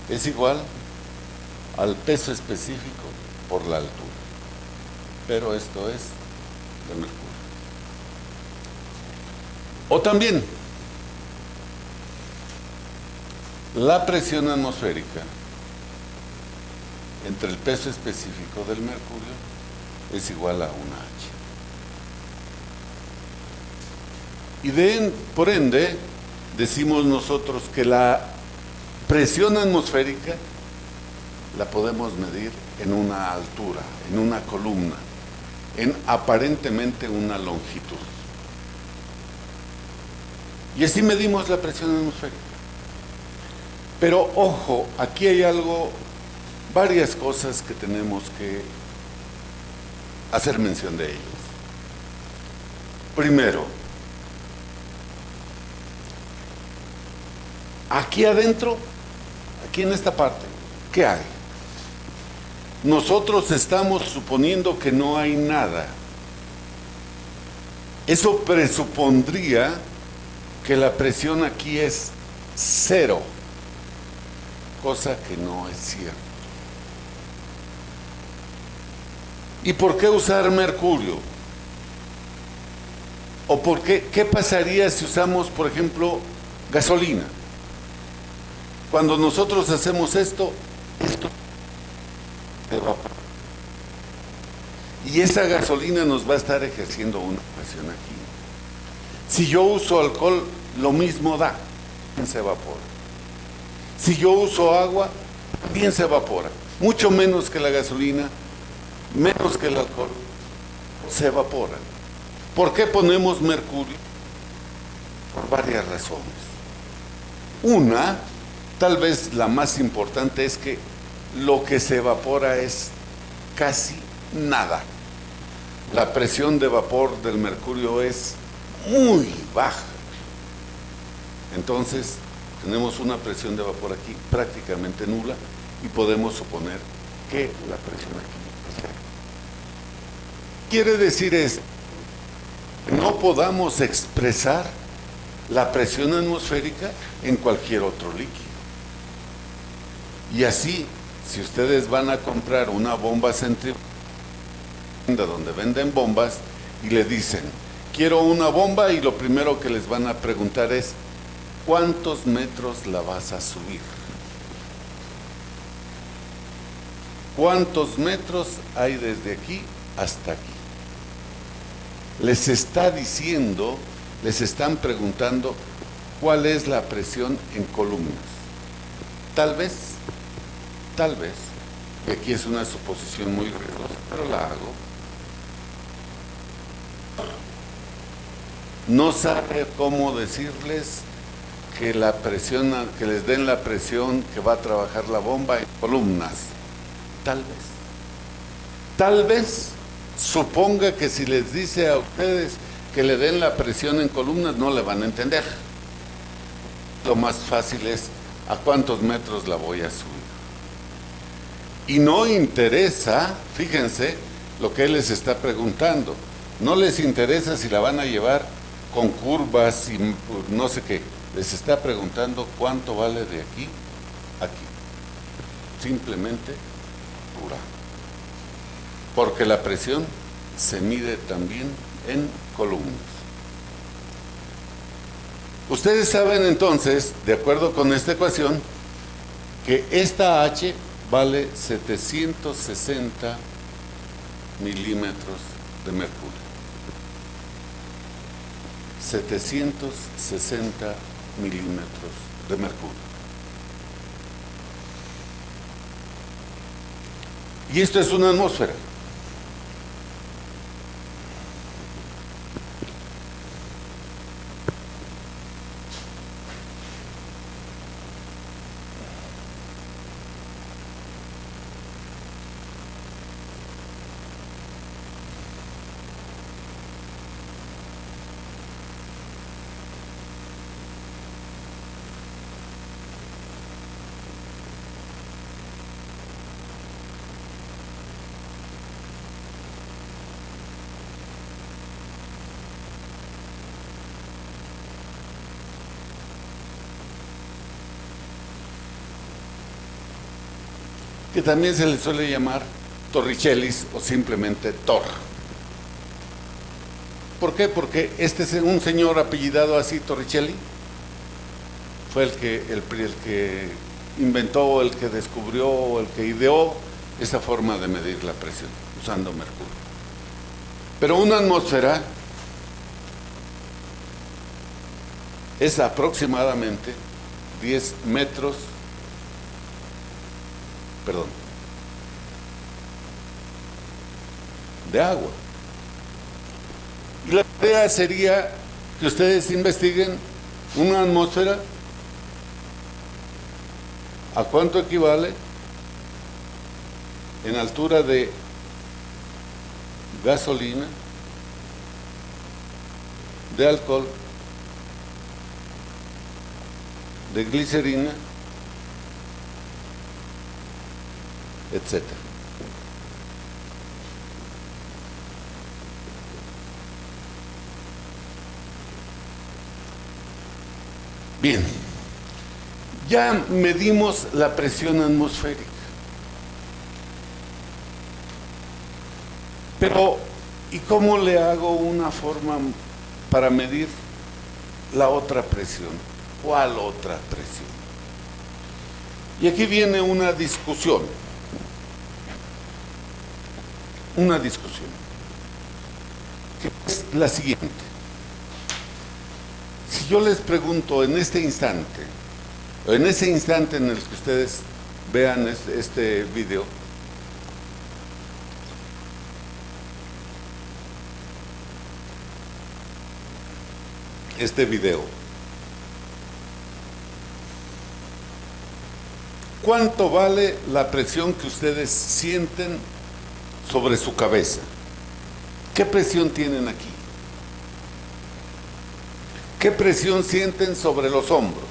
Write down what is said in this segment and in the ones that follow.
es igual al peso específico por la altura. Pero esto es de mercurio. O también, la presión atmosférica entre el peso específico del mercurio es igual a una H. Y por ende, decimos nosotros que la presión atmosférica la podemos medir en una altura, en una columna, en aparentemente una longitud. Y así medimos la presión atmosférica. Pero ojo, aquí hay varias cosas que tenemos que hacer mención de ellas. Primero, aquí adentro, aquí en esta parte, ¿qué hay? Nosotros estamos suponiendo que no hay nada. Eso presupondría que la presión aquí es 0, cosa que no es cierto. ¿Y por qué usar mercurio? ¿O por qué pasaría si usamos, por ejemplo, gasolina? Cuando nosotros hacemos esto evapora. Y esa gasolina nos va a estar ejerciendo una presión aquí. Si yo uso alcohol, lo mismo da, se evapora. Si yo uso agua, también se evapora. Mucho menos que la gasolina, menos que el alcohol, se evapora. ¿Por qué ponemos mercurio? Por varias razones. Una, tal vez la más importante, es que lo que se evapora es casi nada. La presión de vapor del mercurio es muy baja. Entonces, tenemos una presión de vapor aquí prácticamente nula y podemos suponer que la presión aquí es cero. Quiere decir esto, que no podamos expresar la presión atmosférica en cualquier otro líquido. Y así, si ustedes van a comprar una bomba centrífuga donde venden bombas y le dicen, quiero una bomba, y lo primero que les van a preguntar es, ¿cuántos metros la vas a subir? ¿Cuántos metros hay desde aquí hasta aquí? Les está diciendo, les están preguntando cuál es la presión en columnas. Tal vez, y aquí es una suposición muy riesgosa, pero la hago, no sabe cómo decirles que la presión, que les den la presión que va a trabajar la bomba en columnas. Tal vez suponga que si les dice a ustedes que le den la presión en columnas, no le van a entender. Lo más fácil es, ¿a cuántos metros la voy a subir? Y no interesa, fíjense, lo que él les está preguntando. No les interesa si la van a llevar con curvas y no sé qué. Les está preguntando cuánto vale de aquí a aquí. Simplemente pura. Porque la presión se mide también en columnas. Ustedes saben entonces, de acuerdo con esta ecuación, que esta H vale 760 milímetros de mercurio. 760 milímetros de mercurio. Y esto es una atmósfera. que también se le suele llamar torricellis o simplemente Tor. ¿Por qué? Porque este es un señor apellidado así, Torricelli, fue el que inventó, el que descubrió, el que ideó esa forma de medir la presión usando mercurio. Pero una atmósfera es aproximadamente 10 metros, de agua. Y la idea sería que ustedes investiguen una atmósfera, a cuánto equivale en altura de gasolina, de alcohol, de glicerina, etc. Bien, ya medimos la presión atmosférica, pero ¿y cómo le hago una forma para medir la otra presión? ¿Cuál otra presión? Y aquí viene una discusión, que es la siguiente. Si yo les pregunto en este instante, o en ese instante en el que ustedes vean este video, ¿cuánto vale la presión que ustedes sienten sobre su cabeza? ¿Qué presión tienen aquí? ¿Qué presión sienten sobre los hombros?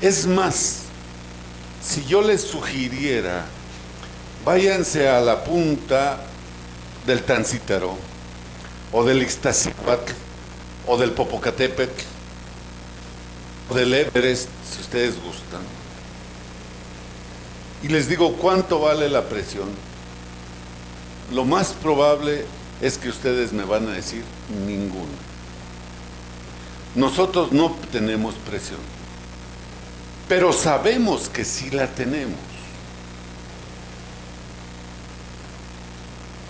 Es más, si yo les sugiriera, váyanse a la punta del Tancítaro, o del Ixtacíhuatl, o del Popocatépetl, o del Everest, si ustedes gustan, y les digo cuánto vale la presión, lo más probable es que ustedes me van a decir ninguna. Nosotros no tenemos presión, pero sabemos que sí la tenemos.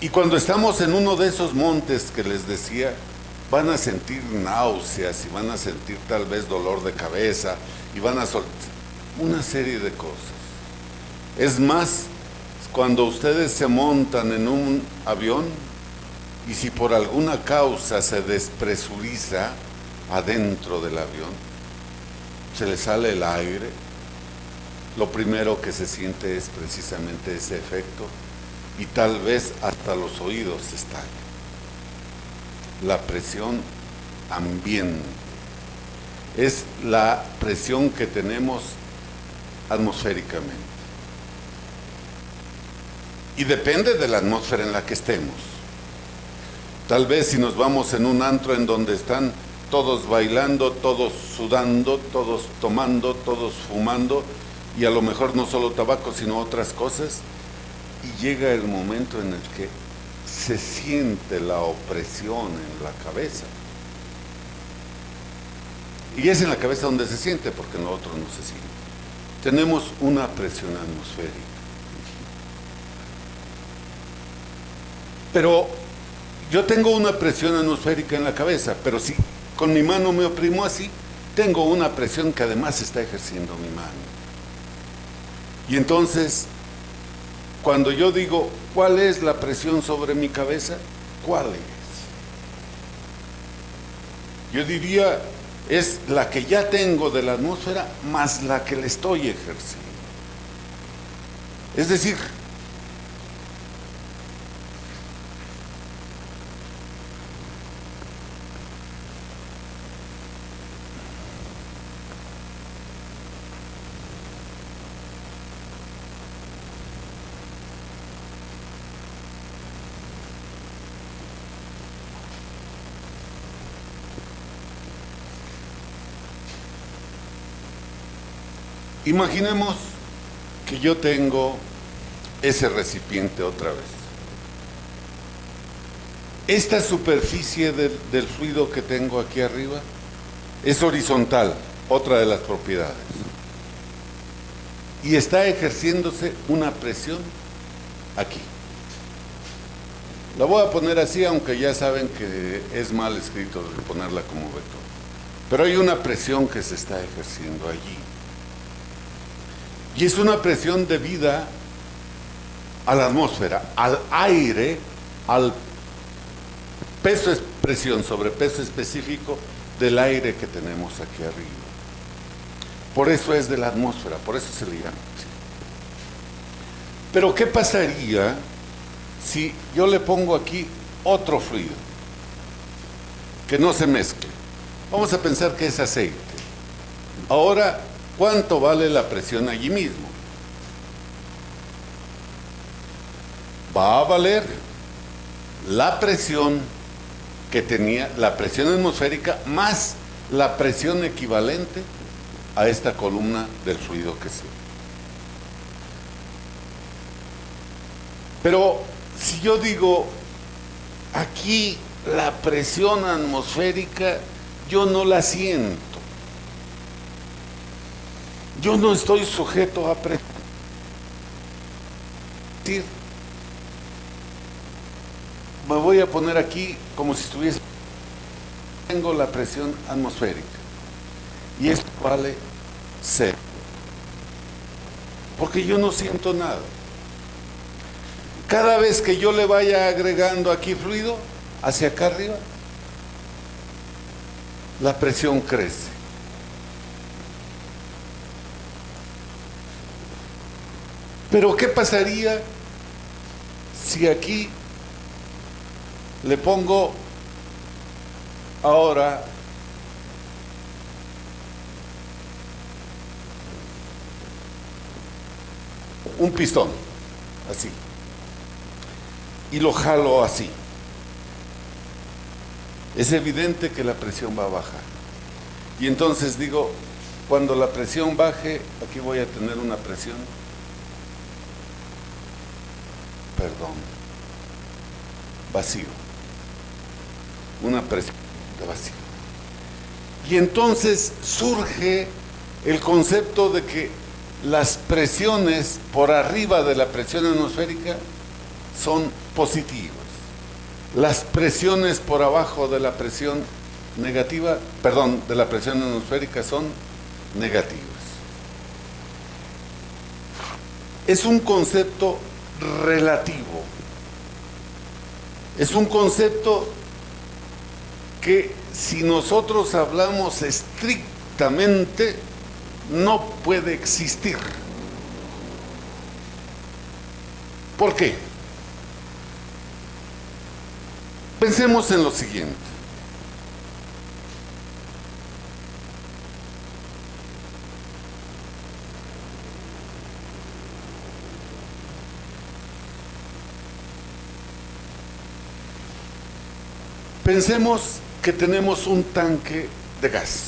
Y cuando estamos en uno de esos montes que les decía, van a sentir náuseas y van a sentir tal vez dolor de cabeza y van a soltar una serie de cosas. Es más, cuando ustedes se montan en un avión y si por alguna causa se despresuriza adentro del avión, se le sale el aire, lo primero que se siente es precisamente ese efecto y tal vez hasta los oídos se estallan. La presión ambiente es la presión que tenemos atmosféricamente. Y depende de la atmósfera en la que estemos. Tal vez si nos vamos en un antro en donde están todos bailando, todos sudando, todos tomando, todos fumando, y a lo mejor no solo tabaco, sino otras cosas, y llega el momento en el que se siente la opresión en la cabeza. Y es en la cabeza donde se siente, porque en lo otro no se siente. Tenemos una presión atmosférica. Pero yo tengo una presión atmosférica en la cabeza, pero si con mi mano me oprimo así, tengo una presión que además está ejerciendo mi mano. Y entonces, cuando yo digo, ¿cuál es la presión sobre mi cabeza? ¿Cuál es? Yo diría, es la que ya tengo de la atmósfera más la que le estoy ejerciendo. Es decir, imaginemos que yo tengo ese recipiente otra vez. Esta superficie del fluido que tengo aquí arriba es horizontal, otra de las propiedades. Y está ejerciéndose una presión aquí. La voy a poner así, aunque ya saben que es mal escrito de ponerla como vector. Pero hay una presión que se está ejerciendo allí. Y es una presión debida a la atmósfera, al aire, al peso, presión sobre peso específico del aire que tenemos aquí arriba. Por eso es de la atmósfera, por eso se le llama así. Pero ¿qué pasaría si yo le pongo aquí otro fluido que no se mezcle? Vamos a pensar que es aceite. Ahora, ¿cuánto vale la presión allí mismo? Va a valer la presión que tenía, la presión atmosférica más la presión equivalente a esta columna del fluido que sea. Pero si yo digo, aquí la presión atmosférica yo no la siento, yo no estoy sujeto a presión. Me voy a poner aquí como si estuviese, tengo la presión atmosférica y esto vale 0, porque yo no siento nada. Cada vez que yo le vaya agregando aquí fluido hacia acá arriba, la presión crece. Pero ¿qué pasaría si aquí le pongo ahora un pistón, así, y lo jalo así? Es evidente que la presión va a bajar. Y entonces digo, cuando la presión baje, aquí voy a tener una presión, vacío, una presión de vacío. Y entonces surge el concepto de que las presiones por arriba de la presión atmosférica son positivas, las presiones por abajo de la presión negativa, de la presión atmosférica son negativas. Es un concepto relativo, es un concepto que si nosotros hablamos estrictamente no puede existir. ¿Por qué? Pensemos en lo siguiente. Pensemos que tenemos un tanque de gas,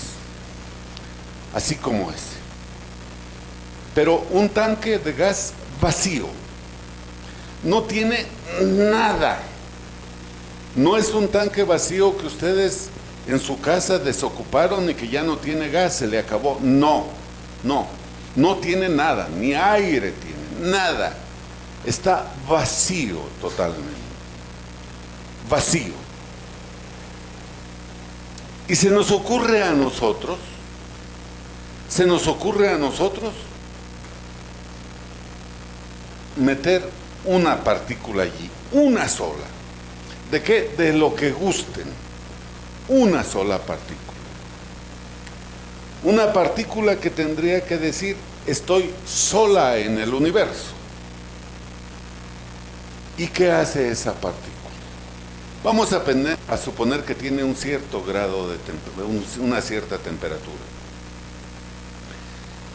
así como ese, pero un tanque de gas vacío, no tiene nada. No es un tanque vacío que ustedes en su casa desocuparon y que ya no tiene gas, se le acabó. No tiene nada, ni aire tiene, nada. Está vacío totalmente, vacío. Y se nos ocurre a nosotros meter una partícula allí, una sola. ¿De qué? De lo que gusten. Una sola partícula. Una partícula que tendría que decir, estoy sola en el universo. ¿Y qué hace esa partícula? Vamos a suponer que tiene un cierto grado de una cierta temperatura.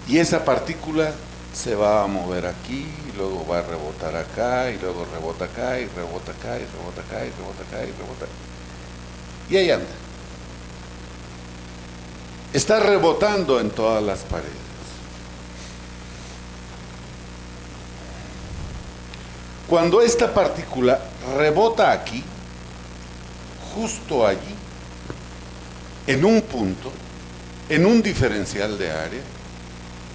Y esa partícula se va a mover aquí, y luego va a rebotar acá, y luego rebota acá, y rebota acá, y rebota acá, y rebota acá, y rebota acá. Y ahí anda. Está rebotando en todas las paredes. Cuando esta partícula rebota aquí, justo allí, en un punto, en un diferencial de área,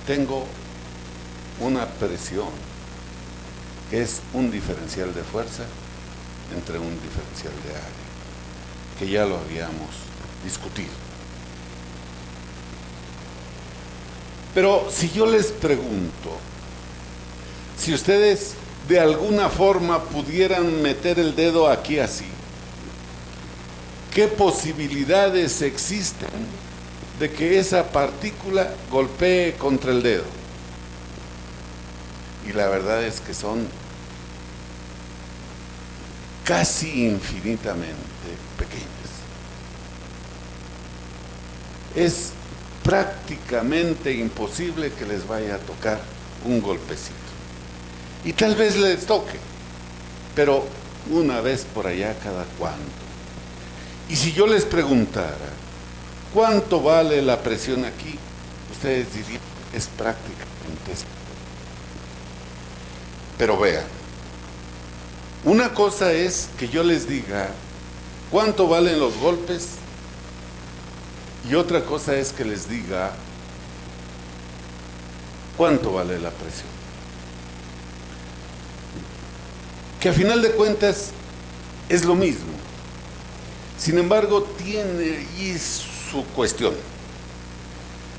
tengo una presión, que es un diferencial de fuerza entre un diferencial de área, que ya lo habíamos discutido. Pero si yo les pregunto, si ustedes de alguna forma pudieran meter el dedo aquí así, ¿qué posibilidades existen de que esa partícula golpee contra el dedo? Y la verdad es que son casi infinitamente pequeñas. Es prácticamente imposible que les vaya a tocar un golpecito. Y tal vez les toque, pero una vez por allá cada cuánto. Y si yo les preguntara, ¿cuánto vale la presión aquí? Ustedes dirían, es prácticamente eso. Pero vean, una cosa es que yo les diga cuánto valen los golpes y otra cosa es que les diga cuánto vale la presión. Que a final de cuentas es lo mismo. Sin embargo, tiene ahí su cuestión.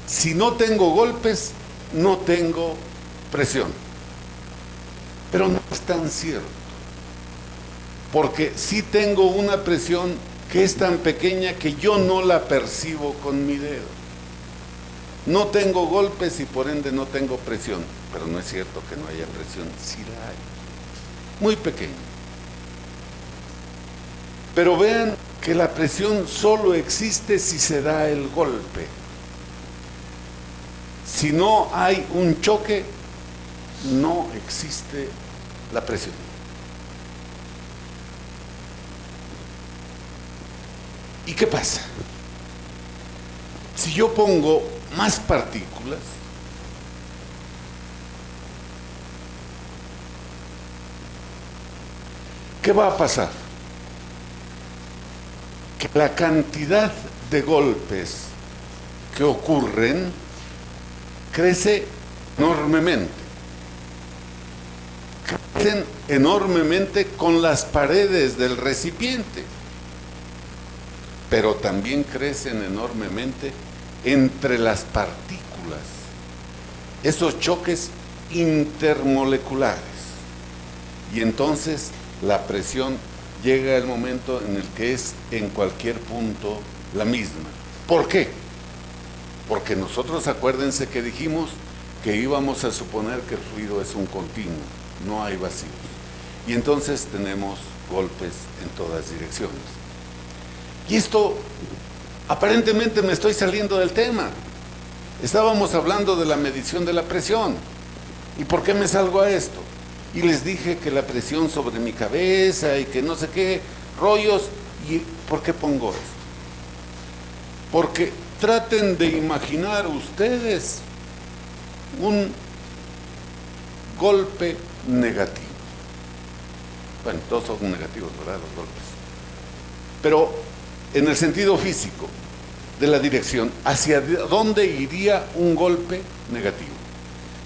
Si no tengo golpes, no tengo presión. Pero no es tan cierto. Porque sí tengo una presión que es tan pequeña que yo no la percibo con mi dedo. No tengo golpes y por ende no tengo presión. Pero no es cierto que no haya presión, sí la hay. Muy pequeña. Pero vean que la presión solo existe si se da el golpe. Si no hay un choque, no existe la presión. ¿Y qué pasa? Si yo pongo más partículas, ¿qué va a pasar? Que la cantidad de golpes que ocurren crece enormemente. Crecen enormemente con las paredes del recipiente, pero también crecen enormemente entre las partículas, esos choques intermoleculares. Y entonces la presión llega el momento en el que es en cualquier punto la misma. ¿Por qué? Porque nosotros, acuérdense que dijimos que íbamos a suponer que el fluido es un continuo, no hay vacíos. Y entonces tenemos golpes en todas direcciones. Y esto, aparentemente me estoy saliendo del tema. Estábamos hablando de la medición de la presión. ¿Y por qué me salgo a esto? Y les dije que la presión sobre mi cabeza y que no sé qué rollos. ¿Y por qué pongo esto? Porque traten de imaginar ustedes un golpe negativo. Bueno, todos son negativos, ¿verdad? Los golpes. Pero en el sentido físico de la dirección, ¿hacia dónde iría un golpe negativo?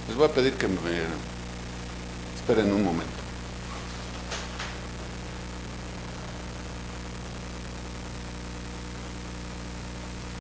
Les voy a pedir que me esperen un momento.